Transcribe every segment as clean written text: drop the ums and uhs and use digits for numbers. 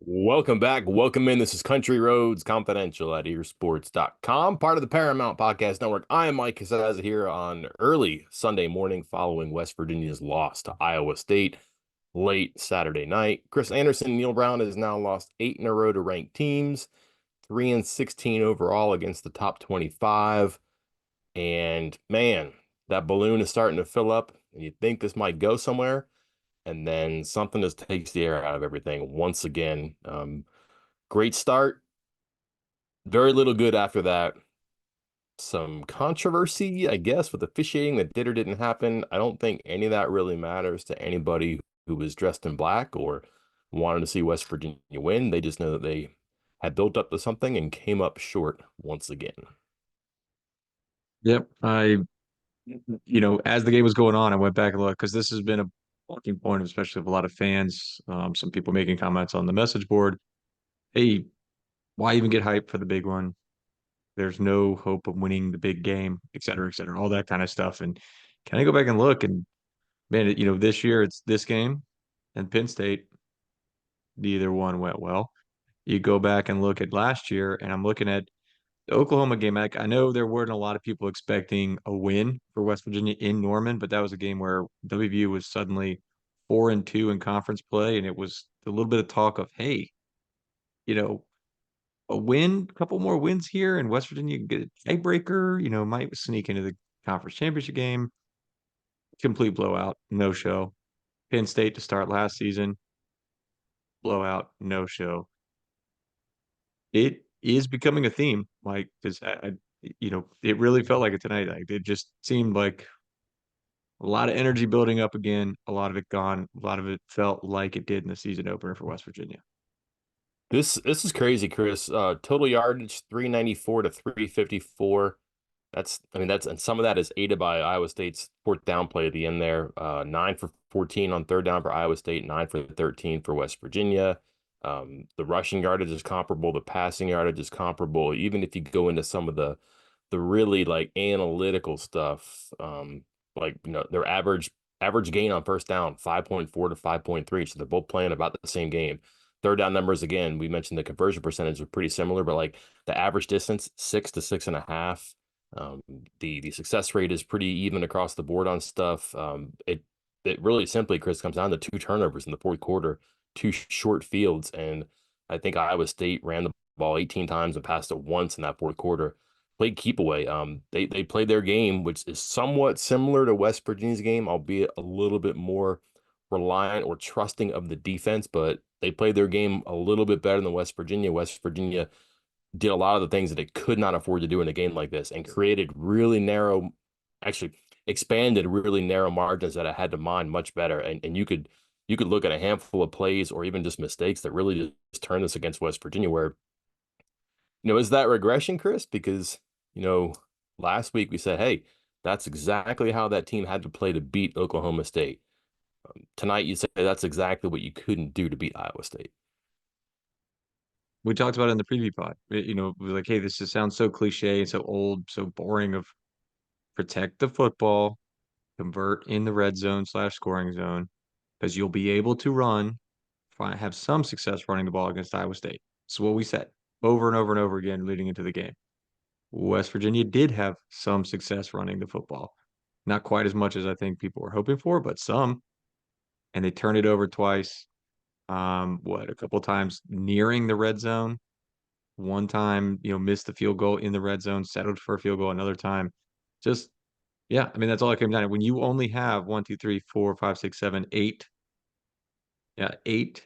Welcome back. Welcome in. This is Country Roads Confidential at earsports.com, part of the Paramount Podcast Network. I am Mike Casazza here on early Sunday morning following West Virginia's loss to Iowa State late Saturday night. Chris Anderson, Neil Brown has now lost 8 in a row to ranked teams, 3-16 overall against the top 25. And man, that balloon is starting to fill up. And you think this might go somewhere, and then something just takes the air out of everything once again. Great start, very little good after that. Some controversy, I guess, with officiating that did or didn't happen. I don't think any of that really matters to anybody who was dressed in black or wanted to see West Virginia win. They just know that they had built up to something and came up short once again. Yep. As the game was going on, I went back and looked because this has been a talking point, especially of a lot of fans. Some people making comments on the message board. Hey, why even get hyped for the big one? There's no hope of winning the big game, et cetera, all that kind of stuff. And can I go back and look? And man, this year it's this game and Penn State, neither one went well. You go back and look at last year, and I'm looking at the Oklahoma game. I know there weren't a lot of people expecting a win for West Virginia in Norman, but that was a game where WVU was suddenly 4-2 in conference play, and it was a little bit of talk of, hey, you know, a win, a couple more wins here, and West Virginia can get a tiebreaker, might sneak into the conference championship game. Complete blowout, no show. Penn State to start last season, blowout, no show. It is becoming a theme, like because it really felt like it tonight. Like it just seemed like a lot of energy building up again, a lot of it gone, a lot of it felt like it did in the season opener for West Virginia. This is crazy, Chris. Total yardage 394 to 354. That's and some of that is aided by Iowa State's fourth down play at the end there. 9 for 14 on third down for Iowa State, 9 for 13 for West Virginia. The rushing yardage is comparable, the passing yardage is comparable. Even if you go into some of the really like analytical stuff, like their average gain on first down, 5.4 to 5.3. So they're both playing about the same game. Third down numbers, again, we mentioned the conversion percentage are pretty similar, but like the average distance, 6 to 6.5. Um, the success rate is pretty even across the board on stuff. It really simply, Chris, comes down to 2 turnovers in the fourth quarter, 2 short fields, and I think Iowa State ran the ball 18 times and passed it once in that fourth quarter. Played keep away. They played their game, which is somewhat similar to West Virginia's game, albeit a little bit more reliant or trusting of the defense, but they played their game a little bit better than West Virginia. West Virginia did a lot of the things that it could not afford to do in a game like this and created really narrow, actually expanded really narrow margins that I had to mind much better. And you could look at a handful of plays or even just mistakes that really just turn this against West Virginia where, is that regression, Chris? Because, you know, last week we said, hey, that's exactly how that team had to play to beat Oklahoma State. Tonight you say that's exactly what you couldn't do to beat Iowa State. We talked about it in the preview pod. It was like, hey, this just sounds so cliche and so old, so boring of protect the football, convert in the red zone slash scoring zone, because you'll be able to have some success running the ball against Iowa State. So what we said over and over and over again leading into the game. West Virginia did have some success running the football. Not quite as much as I think people were hoping for, but some. And they turned it over twice. A couple times nearing the red zone. One time, missed the field goal in the red zone, settled for a field goal another time. Just, yeah, I mean, that's all it came down to. When you only have one, two, three, four, five, six, seven, eight, yeah, 8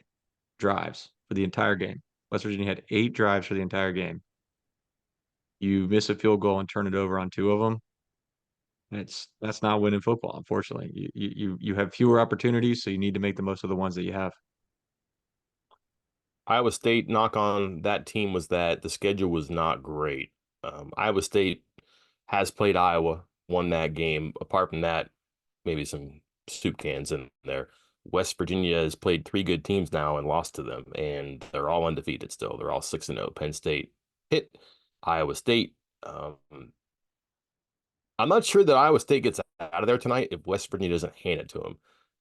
drives for the entire game. West Virginia had 8 drives for the entire game. You miss a field goal and turn it over on 2 of them. That's not winning football, unfortunately. You have fewer opportunities, so you need to make the most of the ones that you have. Iowa State knock on that team was that the schedule was not great. Iowa State has played Iowa, won that game. Apart from that, maybe some soup cans in there. West Virginia has played 3 good teams now and lost to them, and they're all undefeated still. They're all 6-0. Penn State hit Iowa State. Um, I'm not sure that Iowa State gets out of there tonight if West Virginia doesn't hand it to them.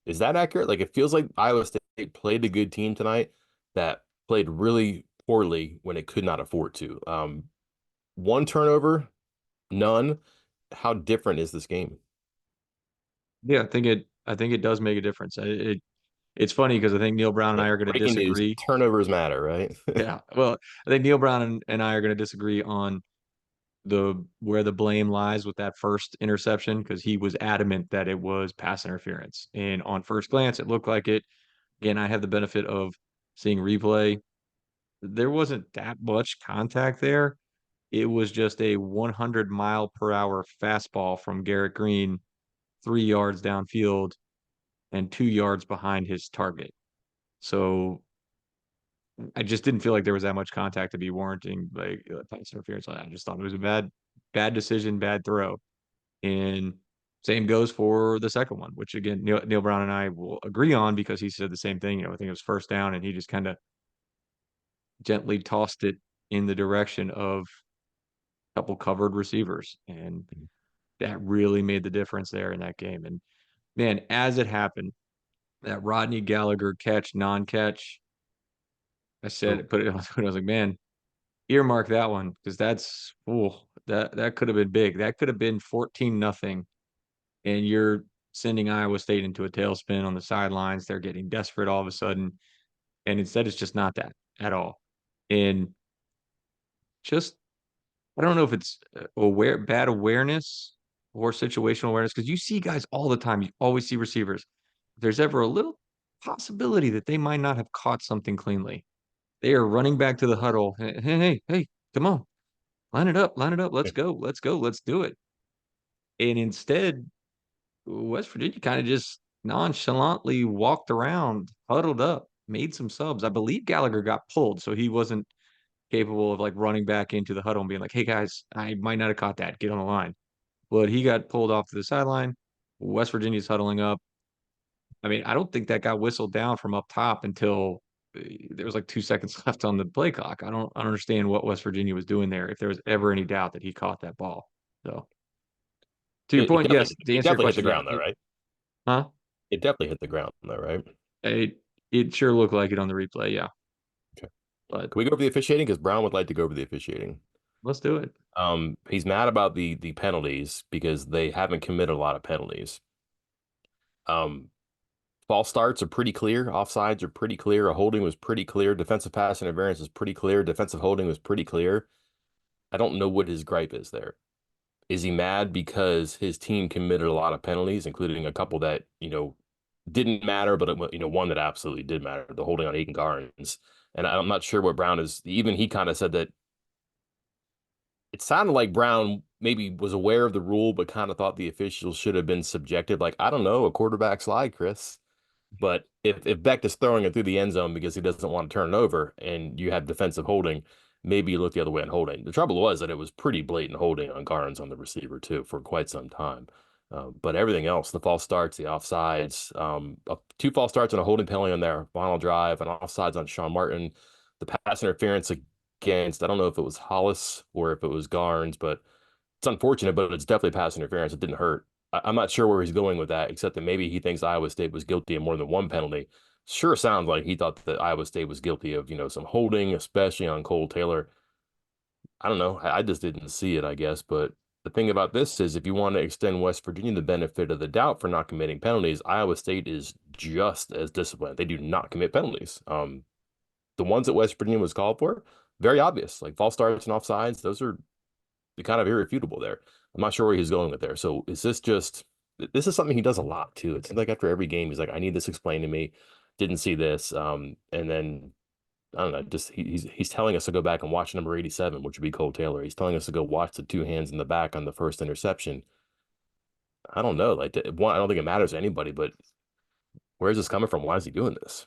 Is that accurate? Like it feels like Iowa State played a good team tonight that played really poorly when it could not afford to. One turnover, none. How different is this game? Yeah, I think it does make a difference. It's funny because I think Neil Brown and Yeah, I are going to breaking news, disagree. turnovers matter, right? Yeah, well, I think Neil Brown and I are going to disagree on the where the blame lies with that first interception because he was adamant that it was pass interference. And on first glance, it looked like it. Again, I have the benefit of seeing replay. There wasn't that much contact there. It was just a 100-mile-per-hour fastball from Garrett Green, 3 yards downfield and 2 yards behind his target. So I just didn't feel like there was that much contact to be warranting like pass interference. I just thought it was a bad decision, bad throw. And same goes for the second one, which again, Neil Brown and I will agree on because he said the same thing. I think it was first down and he just kind of gently tossed it in the direction of a couple covered receivers. And that really made the difference there in that game. And man, as it happened, that Rodney Gallagher catch, non-catch, I Ooh, said, put it on Twitter. I was like, man, earmark that one because that's that could have been big. That could have been 14-0, and you're sending Iowa State into a tailspin on the sidelines. They're getting desperate all of a sudden, and instead it's just not that at all. And just I don't know if it's bad awareness or situational awareness because you see guys all the time. You always see receivers. If there's ever a little possibility that they might not have caught something cleanly, they are running back to the huddle. Hey, come on, line it up. yeah. Let's go, let's do it. And instead, West Virginia kind of just nonchalantly walked around, huddled up, made some subs. I believe Gallagher got pulled, so he wasn't capable of like running back into the huddle and being like, "Hey guys, I might not have caught that. Get on the line." But he got pulled off to the sideline. West Virginia's huddling up. I mean, I don't think that got whistled down from up top until there was like 2 seconds left on the play clock. I don't understand what West Virginia was doing there. If there was ever any doubt that he caught that ball, so to your It point, definitely yes. To it answer your definitely hit the question, yeah, ground though, right? huh? It definitely hit the ground though, right? It sure looked like it on the replay, yeah. Okay. But Can we go over the officiating? Because Brown would like to go over the officiating. let's do it. He's mad about the penalties because they haven't committed a lot of penalties. Um, False starts are pretty clear. Offsides are pretty clear. A holding was pretty clear. Defensive pass interference is pretty clear. Defensive holding was pretty clear. I don't know what his gripe is there. Is he mad because his team committed a lot of penalties, including a couple that, didn't matter, but one that absolutely did matter, the holding on Aidan Garnes. And I'm not sure what Brown is. Even he kind of said that it sounded like Brown maybe was aware of the rule, but kind of thought the officials should have been subjective. Like, I don't know, a quarterback slide, Chris. But if Beck is throwing it through the end zone because he doesn't want to turn it over and you have defensive holding, maybe you look the other way on holding. The trouble was that it was pretty blatant holding on Garnes on the receiver too for quite some time. But everything else, the false starts, the offsides, two false starts and a holding penalty on their final drive, and offsides on Sean Martin, the pass interference against, I don't know if it was Hollis or if it was Garnes, but it's unfortunate, but it's definitely pass interference. It didn't hurt. I'm not sure where he's going with that, except that maybe he thinks Iowa State was guilty of more than one penalty. Sure sounds like he thought that Iowa State was guilty of, some holding, especially on Cole Taylor. I don't know. I just didn't see it, I guess. But the thing about this is if you want to extend West Virginia the benefit of the doubt for not committing penalties, Iowa State is just as disciplined. They do not commit penalties. The ones that West Virginia was called for, very obvious, like false starts and offsides. Those are kind of irrefutable there. I'm not sure where he's going with there. So is this is something he does a lot too. It seems like after every game, he's like, I need this explained to me. Didn't see this. And then I don't know, just he's telling us to go back and watch number 87, which would be Cole Taylor. He's telling us to go watch the two hands in the back on the first interception. I don't know. Like one, I don't think it matters to anybody, but where's this coming from? Why is he doing this?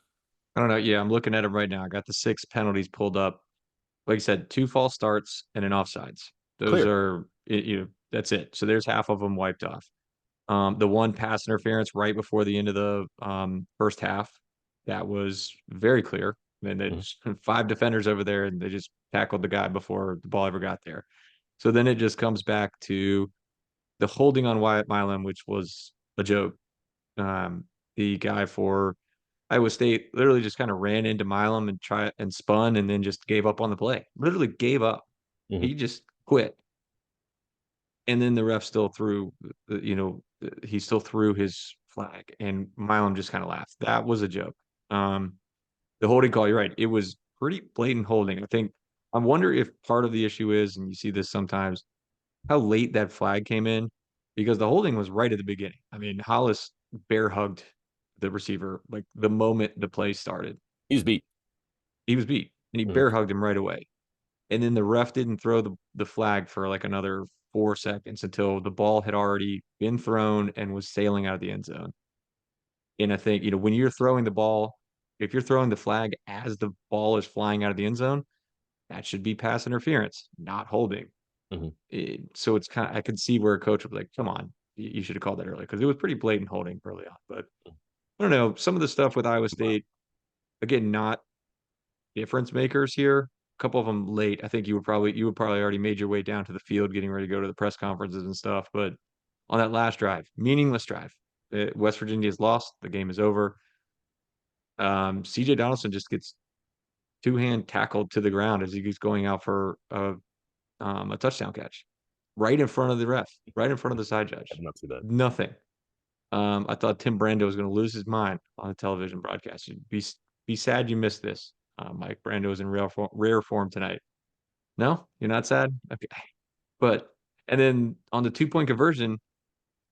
I don't know. Yeah, I'm looking at it right now. I got the 6 penalties pulled up. Like I said, 2 false starts and an offsides. Those Clear. are that's it. So there's half of them wiped off. The one pass interference right before the end of the first half, that was very clear. And Mhm. there's 5 defenders over there, and they just tackled the guy before the ball ever got there. So then it just comes back to the holding on Wyatt Milam, which was a joke. The guy for Iowa State literally just kind of ran into Milam and try and spun and then just gave up on the play. Literally gave up. Hmm. He just quit. And then the ref still threw, he still threw his flag, and Milam just kind of laughed. That was a joke. Um, the holding call, you're right. It was pretty blatant holding. I wonder if part of the issue is, and you see this sometimes, how late that flag came in, because the holding was right at the beginning. I mean, Hollis bear hugged the receiver like the moment the play started. He's beat. He was beat, and he Hmm. bear hugged him right away. And then the ref didn't throw the flag for like another 4 seconds until the ball had already been thrown and was sailing out of the end zone. And I think, when you're throwing the ball, if you're throwing the flag as the ball is flying out of the end zone, that should be pass interference, not holding. Hmm. So it's kind of, I could see where a coach would be like, come on, you should have called that early, because it was pretty blatant holding early on. But I don't know, some of the stuff with Iowa State, again, not difference makers here. A couple of them late. I think you would probably already made your way down to the field, getting ready to go to the press conferences and stuff. But on that last drive, meaningless drive, West Virginia is lost. The game is over. CJ Donaldson just gets two-hand tackled to the ground as he's going out for a touchdown catch, right in front of the ref, right in front of the side I judge. did not see that. Nothing. I thought Tim Brando was going to lose his mind on the television broadcast. You'd be sad you missed this. Mike Brando is in rare form tonight. No, you're not sad. Okay, but and then on the 2 point conversion,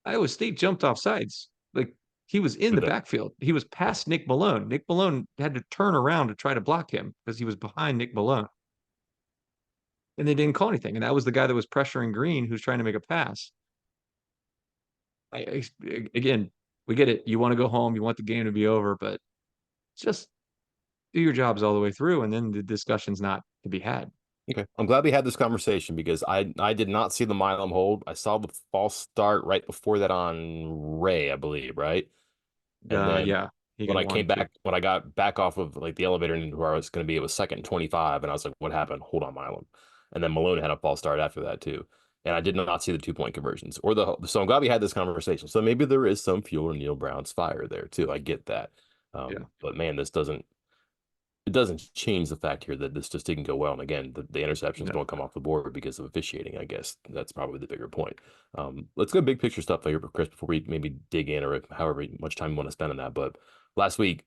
Iowa State jumped off sides. Like, he was in With the that. backfield. He was past Nick Malone. Nick Malone had to turn around to try to block him because he was behind Nick Malone, and they didn't call anything. And that was the guy that was pressuring Green, who's trying to make a pass. Again, we get it. You want to go home. You want the game to be over, but just do your jobs all the way through, and then the discussion's not to be had. Okay. I'm glad we had this conversation because I did not see the Milam hold. I saw the false start right before that on Ray, I believe, right? And then Yeah, he got one too. when I got back off of like the elevator into where I was going to be, it was second and 25, and I was like, "What happened? Hold on, Milam." And then Malone had a false start after that too, and I did not see the 2 point conversions or the. So I'm glad we had this conversation. So maybe there is some fuel in Neil Brown's fire there too. I get that, Yeah, but man, this doesn't. It doesn't change the fact here that this just didn't go well. And again, the interceptions no, don't come off the board because of officiating. I guess that's probably the bigger point. Let's go big picture stuff here, Chris, before we maybe dig in or however much time you want to spend on that. But last week,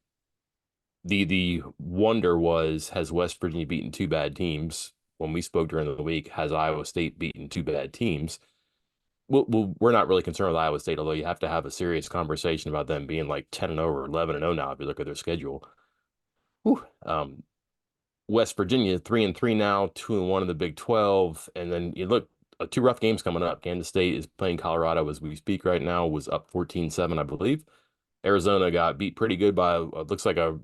the wonder was, has West Virginia beaten two bad teams? When we spoke during the week, has Iowa State beaten two bad teams? We're not really concerned with Iowa State, although you have to have a serious conversation about them being like 10-0 or 11-0 now if you look at their schedule. Whew. West Virginia 3-3 now, 2-1 in the Big 12, and then you look, two rough games coming up. Kansas State is playing Colorado as we speak right now, was up 14-7, I believe. Arizona got beat pretty good by looks like a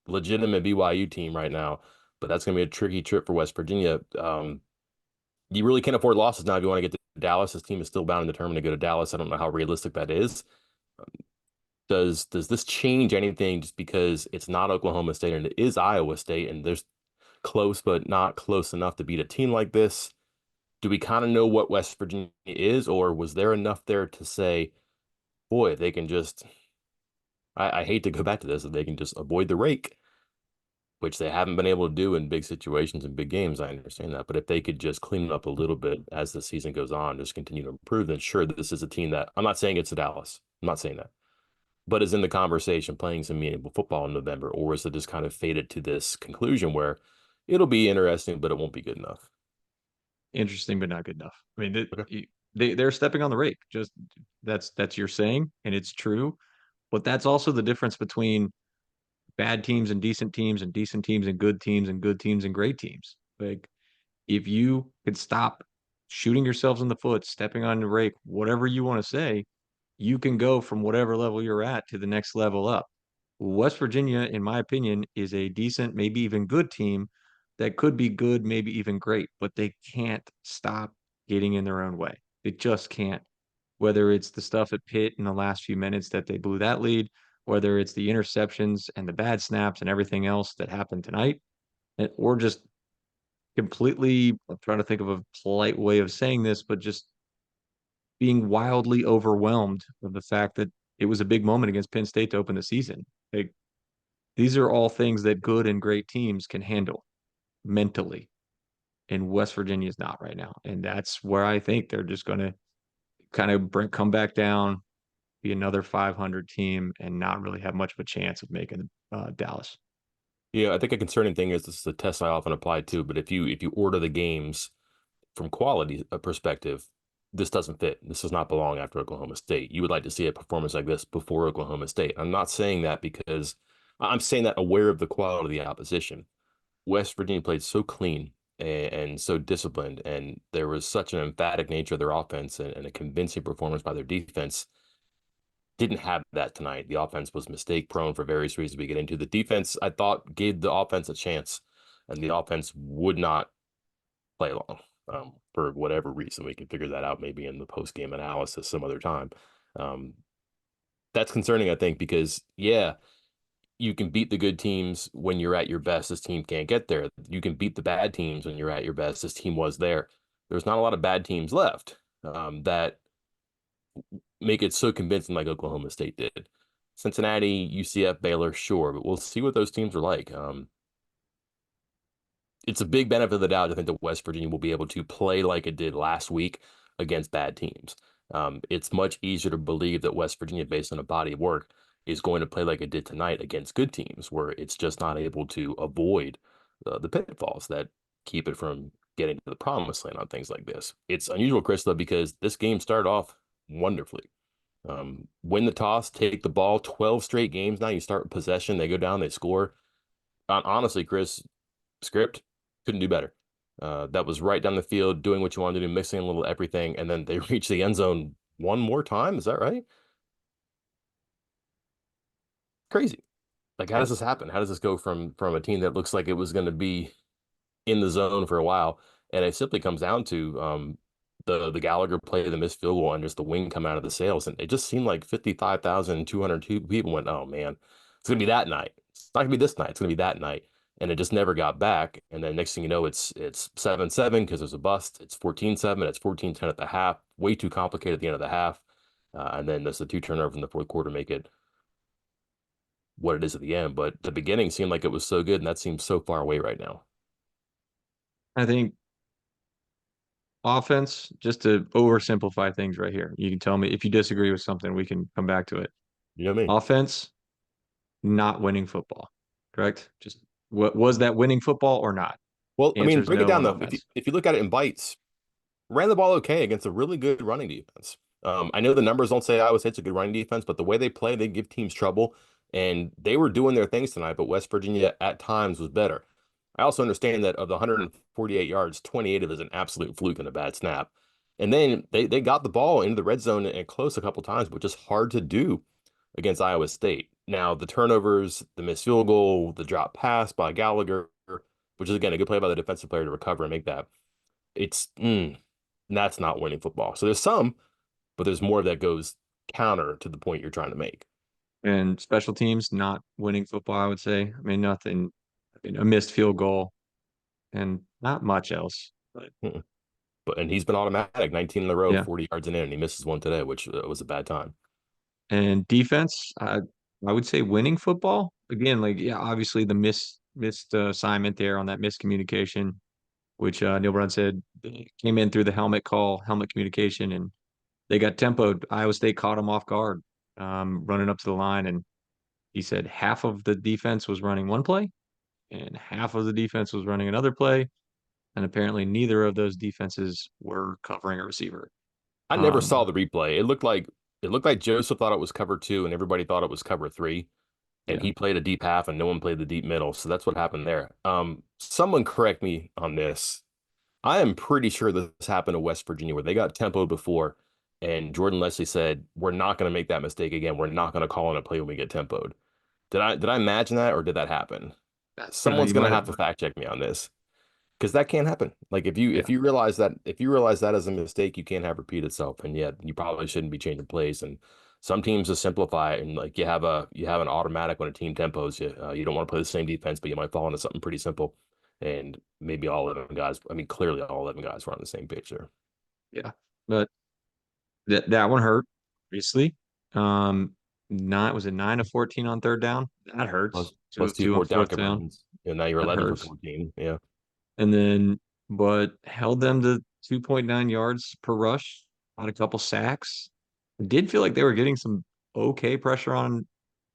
legitimate BYU team right now, but that's going to be a tricky trip for West Virginia. You really can't afford losses now if you want to get to Dallas. This team is still bound and determined to go to Dallas. I don't know how realistic that is. Does this change anything just because it's not Oklahoma State and it is Iowa State and there's close but not close enough to beat a team like this? Do we kind of know what West Virginia is, or was there enough there to say, boy, if they can just, I hate to go back to this, if they can just avoid the rake, which they haven't been able to do in big situations and big games, I understand that. But if they could just clean it up a little bit as the season goes on, just continue to improve, then sure, this is a team that I'm not saying it's a Dallas. I'm not saying that. But is in the conversation playing some meaningful football in November, or is it just kind of faded to this conclusion where it'll be interesting, but it won't be good enough? interesting, but not good enough. I mean, Okay. they're stepping on the rake. Just that's your saying, and it's true. But that's also the difference between bad teams and decent teams, and decent teams and good teams, and good teams and great teams. Like, if you could stop shooting yourselves in the foot, stepping on the rake, whatever you want to say, you can go from whatever level you're at to the next level up. West Virginia, in my opinion, is a decent, maybe even good team that could be good, maybe even great, but they can't stop getting in their own way. They just can't. Whether it's the stuff at Pitt in the last few minutes that they blew that lead, whether it's the interceptions and the bad snaps and everything else that happened tonight, or just completely, I'm trying to think of a polite way of saying this, but just being wildly overwhelmed of the fact that it was a big moment against Penn State to open the season. Like, These are all things that good and great teams can handle mentally, and West Virginia is not right now. And that's where I think they're just going to kind of come back down, be another 500 team, and not really have much of a chance of making Dallas. Yeah, I think a concerning thing is this is a test I often apply to, but if you order the games from quality perspective, this doesn't fit. This does not belong after Oklahoma State. You would like to see a performance like this before Oklahoma State. I'm not saying that because I'm saying that aware of the quality of the opposition. West Virginia played so clean and so disciplined, and there was such an emphatic nature of their offense and a convincing performance by their defense. Didn't have that tonight. The offense was mistake prone for various reasons we get into. The defense, I thought, gave the offense a chance, and the offense would not play long for whatever reason. We can figure that out maybe in the post game analysis some other time. Um, that's concerning, I think, because yeah, you can beat the good teams when you're at your best. This team can't get there. You can beat the bad teams when you're at your best. This team was there. There's not a lot of bad teams left that make it so convincing like Oklahoma State did. Cincinnati, UCF, Baylor, sure, but we'll see what those teams are like. It's a big benefit of the doubt to think that West Virginia will be able to play like it did last week against bad teams. It's much easier to believe that West Virginia, based on a body of work, is going to play like it did tonight against good teams, where it's just not able to avoid the pitfalls that keep it from getting to the promised land on things like this. It's unusual, Chris, though, because this game started off wonderfully. Win the toss, take the ball, 12 straight games now. You start with possession, they go down, they score. Honestly, Chris, script couldn't do better. That was right down the field, doing what you wanted to do, mixing a little everything, and then they reach the end zone one more time. Is that right? Crazy. Like, how Yeah. does this happen? How does this go from a team that looks like it was going to be in the zone for a while, and it simply comes down to the Gallagher play, the missed field goal, and just the wing come out of the sails, and it just seemed like 55,202 people went, "Oh man, it's gonna be that night. It's not gonna be this night. It's gonna be that night." And it just never got back. And then next thing you know, it's 7-7 because there's a bust. It's 14-7. It's 14-10 at the half. Way too complicated at the end of the half. And then there's the two turnovers in the fourth quarter make it what it is at the end. But the beginning seemed like it was so good, and that seems so far away right now. I think offense, just to oversimplify things right here, you can tell me if you disagree with something, we can come back to it. You know what I mean? Offense, not winning football, correct? Just what was that winning football or not? Well, I Answer mean, is break it no down on though. If you, offense. if you look at it in bites, ran the ball okay against a really good running defense. I know the numbers don't say Iowa State's a good running defense, but the way they play, they give teams trouble, and they were doing their things tonight. But West Virginia at times was better. I also understand that of the 148 yards, 28 of it is an absolute fluke and a bad snap. And then they got the ball into the red zone and close a couple times, which is hard to do against Iowa State. Now, the turnovers, the missed field goal, the drop pass by Gallagher, which is again a good play by the defensive player to recover and make that. It's that's not winning football. So there's some, but there's more that goes counter to the point you're trying to make. And special teams, not winning football, I would say. I mean, nothing, I mean, a missed field goal and not much else. But Mm-mm. But and he's been automatic, 19 in a row, yeah. 40 yards in, and he misses one today, which was a bad time. And defense, I would say winning football. Again, like, yeah, obviously the missed assignment there on that miscommunication, which Neil Brown said came in through the helmet call, helmet communication, and they got tempoed. Iowa State caught them off guard, running up to the line, and he said half of the defense was running one play and half of the defense was running another play, and apparently neither of those defenses were covering a receiver. I never Um, saw the replay. It looked like Joseph thought it was cover two, and everybody thought it was cover three. And yeah, he played a deep half, and no one played the deep middle. So that's what happened there. Someone correct me on this. I am pretty sure this happened to West Virginia where they got tempoed before, and Jordan Leslie said, "We're not going to make that mistake again. We're not going to call in a play when we get tempoed." Did I imagine that, or did that happen? Someone's you going to might have have. to fact check me on this because that can't happen. Like if you Yeah, if you realize that if you realize that as a mistake, you can't have repeat itself, and yet you probably shouldn't be changing plays. And some teams just simplify it, and like you have an automatic when a team tempos you. You don't want to play the same defense, but you might fall into something pretty simple. And maybe all 11 guys. I mean, clearly all 11 guys were on the same page there. yeah, but that one hurt, obviously. Um, nine, was it 9 of 14 on third down? That hurts. Two Plus of two two on fourth down fourth down. conversions. And now you're That 11 for hurts. 14. Yeah. And then, but held them to 2.9 yards per rush, had a couple sacks. Did feel like they were getting some okay pressure on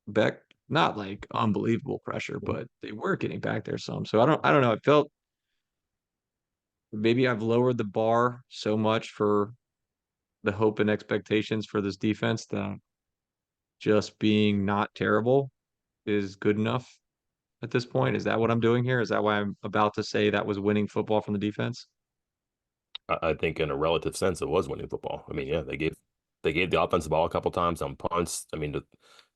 Beck. Not like unbelievable pressure, but they were getting back there some. So I don't know. It felt maybe I've lowered the bar so much for the hope and expectations for this defense that just being not terrible is good enough at this point. Is that what I'm doing here? Is that why I'm about to say that was winning football from the defense? I think in a relative sense, it was winning football. I mean, yeah, they gave the offensive ball a couple times on punts. I mean,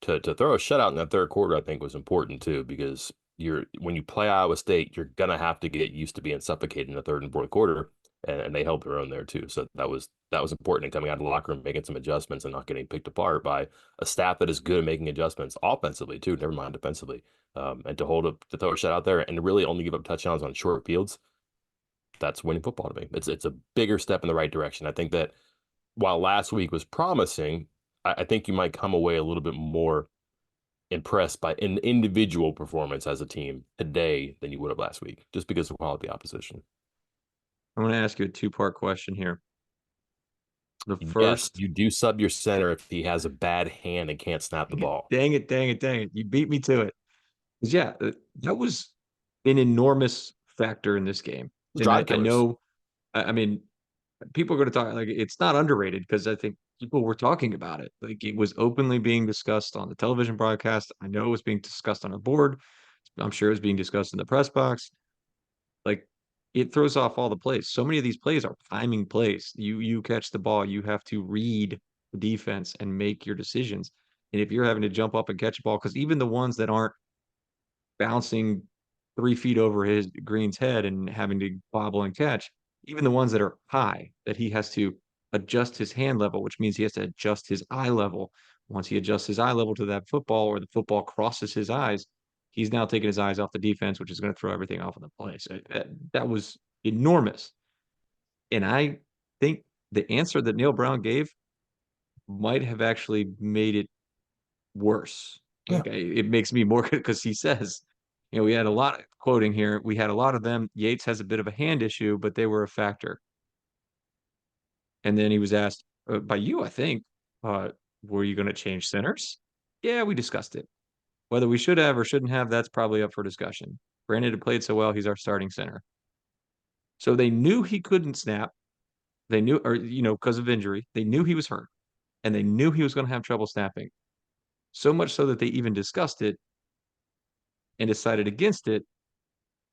to throw a shutout in that third quarter, I think was important too, because when you play Iowa State, you're gonna have to get used to being suffocated in the third and fourth quarter, and they held their own there too. So that was important in coming out of the locker room, making some adjustments, and not getting picked apart by a staff that is good at making adjustments offensively too. Never mind defensively, and to throw a shutout there and to really only give up touchdowns on short fields, that's winning football to me. It's a bigger step in the right direction. I think that while last week was promising, I think you might come away a little bit more impressed by an individual performance as a team today than you would have last week, just because of the quality of the opposition. I'm going to ask you a two-part question here. The Yes, first, you do sub your center if he has a bad hand and can't snap the dang it, ball. dang it, dang it, dang it. You beat me to it. 'Cause yeah, that was an enormous factor in this game. And I, Drive I killers. know, I mean, people are going to talk like it's not underrated because I think people were talking about it. Like it was openly being discussed on the television broadcast. I know it was being discussed on a board. I'm sure it was being discussed in the press box. Like it throws off all the plays. So many of these plays are timing plays. You catch the ball, you have to read the defense and make your decisions. And if you're having to jump up and catch a ball, because even the ones that aren't bouncing 3 feet over his Green's head and having to bobble and catch, even the ones that are high, that he has to adjust his hand level, which means he has to adjust his eye level. Once he adjusts his eye level to that football or the football crosses his eyes, he's now taking his eyes off the defense, which is going to throw everything off of the play. So that was enormous. And I think the answer that Neil Brown gave might have actually made it worse. Yeah. It makes me more because he says, we had a lot of quoting here. We had a lot of them. Yates has a bit of a hand issue, but they were a factor. And then he was asked by you, I think, uh, were you going to change centers? Yeah, we discussed it. Whether we should have or shouldn't have, that's probably up for discussion. Brandon had played so well, he's our starting center. So they knew he couldn't snap. They knew, or, because of injury, they knew he was hurt and they knew he was going to have trouble snapping. So much so that they even discussed it and decided against it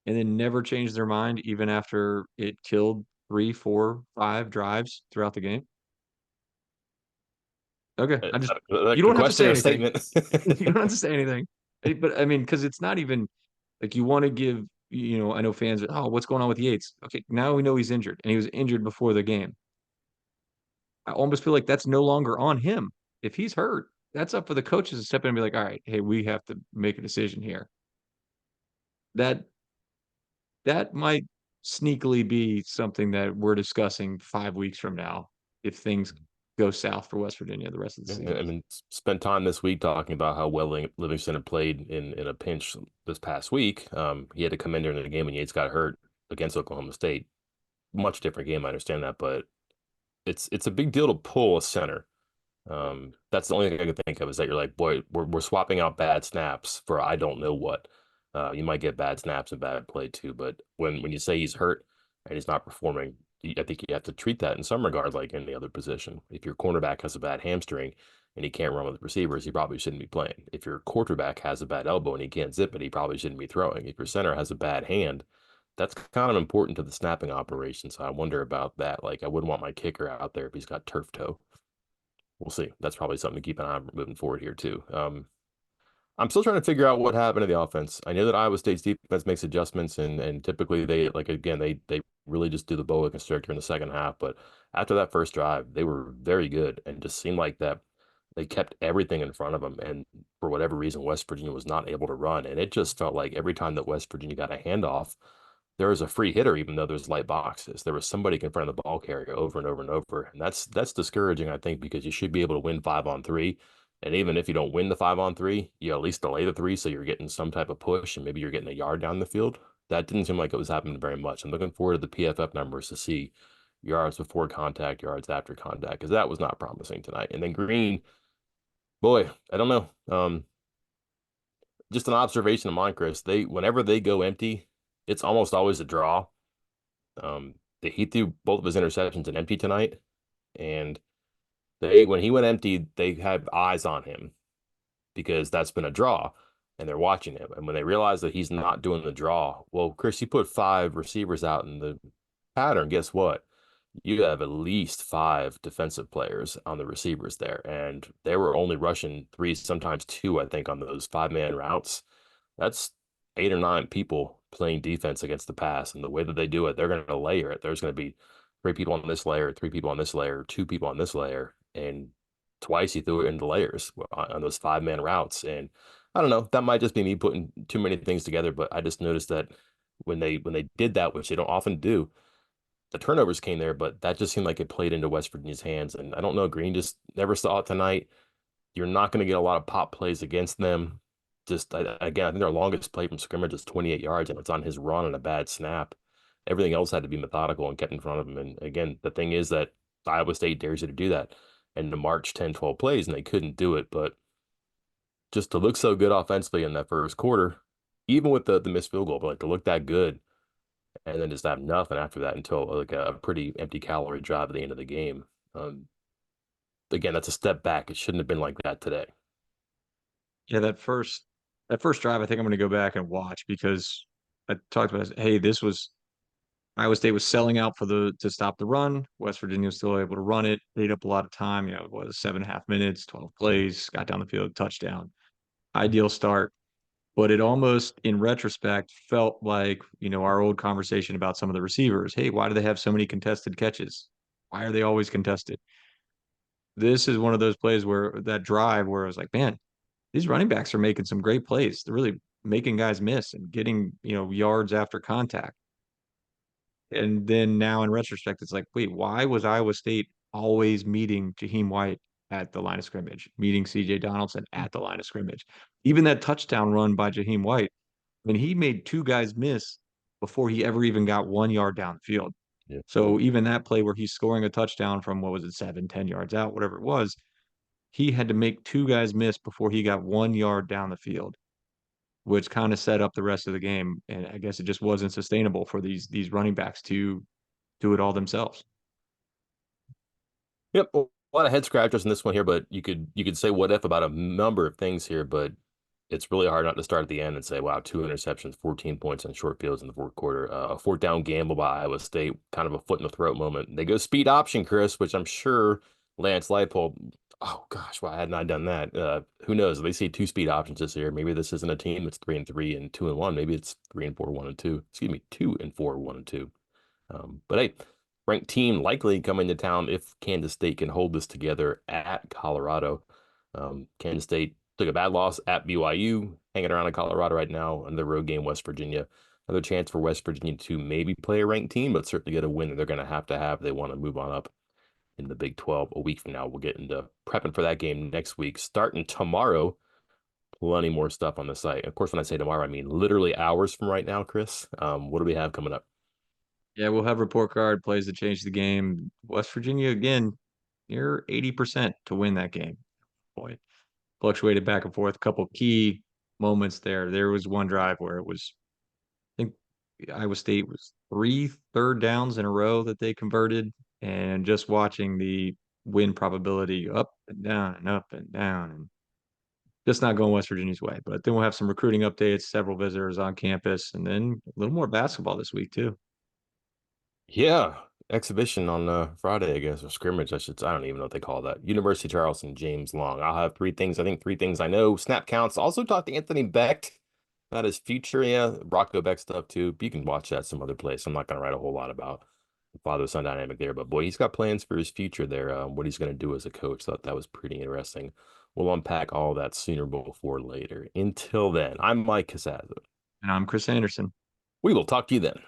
and then never changed their mind even after it killed 3, 4, 5 drives throughout the game? Okay, I Is just that like you a don't have to question say or a anything. statement? You don't have to say anything. But I mean, because it's not even like you want to give. I know fans. Oh, what's going on with Yates? Okay, now we know he's injured, and he was injured before the game. I almost feel like that's no longer on him. If he's hurt, that's up for the coaches to step in and be like, all right, hey, we have to make a decision here. That that might sneakily be something that we're discussing 5 weeks from now if things go south for West Virginia the rest of the Yeah, season. I mean, spent time this week talking about how well Livingston had played in a pinch this past week. He had to come in during the game when Yates got hurt against Oklahoma State. Much different game, I understand that, but it's a big deal to pull a center. That's the only thing I can think of is that you're like, boy, we're swapping out bad snaps for I don't know what. You might get bad snaps and bad play too, but when you say he's hurt and he's not performing, I think you have to treat that in some regard like any other position. If your cornerback has a bad hamstring and he can't run with the receivers, he probably shouldn't be playing. If your quarterback has a bad elbow and he can't zip it, he probably shouldn't be throwing. If your center has a bad hand, that's kind of important to the snapping operation. So I wonder about that. Like I wouldn't want my kicker out there if he's got turf toe. We'll see. That's probably something to keep an eye on moving forward here too. I'm still trying to figure out what happened to the offense. I know that Iowa State's defense makes adjustments, and typically they like again they really just do the boa constrictor in the second half. But after that first drive, they were very good and just seemed like that they kept everything in front of them. And for whatever reason, West Virginia was not able to run, and it just felt like every time that West Virginia got a handoff, there was a free hitter, even though there's light boxes. There was somebody in front of the ball carrier over and over and over. And that's discouraging, I think, because you should be able to win 5-on-3 And even if you don't win the 5-on-3, you at least delay the three so you're getting some type of push and maybe you're getting a yard down the field. That didn't seem like it was happening very much. I'm looking forward to the PFF numbers to see yards before contact, yards after contact, because that was not promising tonight. And then Green, boy, I don't know. Just an observation of mine, Chris. They whenever they go empty, it's almost always a draw. He threw both of his interceptions in empty tonight, and they when he went empty, they had eyes on him because that's been a draw and they're watching him. And when they realize that he's not doing the draw, well, Chris, you put five receivers out in the pattern. Guess what? You have at least five defensive players on the receivers there. And they were only rushing three, sometimes two, I think, on those 5-man routes. That's 8 or 9 people playing defense against the pass. And the way that they do it, they're going to layer it. There's going to be 3 people on this layer, 3 people on this layer, 2 people on this layer. And twice he threw it into layers on those 5-man routes. And I don't know, that might just be me putting too many things together, but I just noticed that when they did that, which they don't often do, the turnovers came there, but that just seemed like it played into West Virginia's hands. And I don't know, Green just never saw it tonight. You're not going to get a lot of pop plays against them. Again, I think their longest play from scrimmage is 28 yards, and it's on his run and a bad snap. Everything else had to be methodical and kept in front of him. And again, the thing is that Iowa State dares you to do that and to march 10, 12 plays, and they couldn't do it. But just to look so good offensively in that first quarter, even with the missed field goal, but like to look that good and then just have nothing after that until like a pretty empty calorie drive at the end of the game. Um, again, that's a step back. It shouldn't have been like that today. Yeah, that first drive, I think I'm going to go back and watch because I talked about, hey, this was Iowa State was selling out for the to stop the run. West Virginia was still able to run it, ate up a lot of time. It was 7.5 minutes, 12 plays, got down the field, touchdown. Ideal start. But it almost, in retrospect, felt like, our old conversation about some of the receivers. Hey, why do they have so many contested catches? Why are they always contested? This is one of those plays where that drive where I was like, man, these running backs are making some great plays. They're really making guys miss and getting, yards after contact. And then now in retrospect, it's like, wait, why was Iowa State always meeting Jaheim White at the line of scrimmage, meeting CJ Donaldson at the line of scrimmage? Even that touchdown run by Jaheim White, I mean, he made two guys miss before he ever even got 1 yard downfield. Yeah. So even that play where he's scoring a touchdown from what was it, 7, 10 yards out, whatever it was, he had to make two guys miss before he got 1 yard down the field, which kind of set up the rest of the game. And I guess it just wasn't sustainable for these running backs to do it all themselves. Yep. Well, a lot of head scratchers in this one here, but you could say what if about a number of things here, but it's really hard not to start at the end and say, wow, 2 interceptions, 14 points on short fields in the fourth quarter. A fourth down gamble by Iowa State, kind of a foot in the throat moment. They go speed option, Chris, which I'm sure Lance Leipold, oh gosh, why hadn't I done that? Who knows? They see 2 speed options this year. Maybe this isn't a team that's 3-3 and 2-1. Maybe it's 3-4, 1-2. Excuse me, 2-4, 1-2. But hey, ranked team likely coming to town if Kansas State can hold this together at Colorado. Kansas State took a bad loss at BYU, hanging around in Colorado right now, and the road game, West Virginia. Another chance for West Virginia to maybe play a ranked team, but certainly get a win that they're going to have. They want to move on up in the Big 12 a week from now. We'll get into prepping for that game next week. Starting tomorrow, plenty more stuff on the site. Of course, when I say tomorrow, I mean literally hours from right now, Chris. What do we have coming up? Yeah, we'll have report card plays that change the game. West Virginia again, near 80% to win that game. Boy, fluctuated back and forth. A couple key moments there. There was one drive where it was, I think Iowa State was 3 third downs in a row that they converted, and just watching the win probability up and down and up and down, and just not going West Virginia's way. But then we'll have some recruiting updates, several visitors on campus, and then a little more basketball this week too. Yeah, exhibition on Friday, I guess, or scrimmage. I don't even know what they call that. University of Charleston, James Long. I'll have 3 things. I think 3 things I know. Snap counts. Also talked to Anthony Beck about his future. Yeah, Rocco Beck stuff too. You can watch that some other place. I'm not gonna write a whole lot about the father-son dynamic there, but boy, he's got plans for his future there. What he's gonna do as a coach. Thought that was pretty interesting. We'll unpack all that sooner before later. Until then, I'm Mike Casazza. And I'm Chris Anderson. We will talk to you then.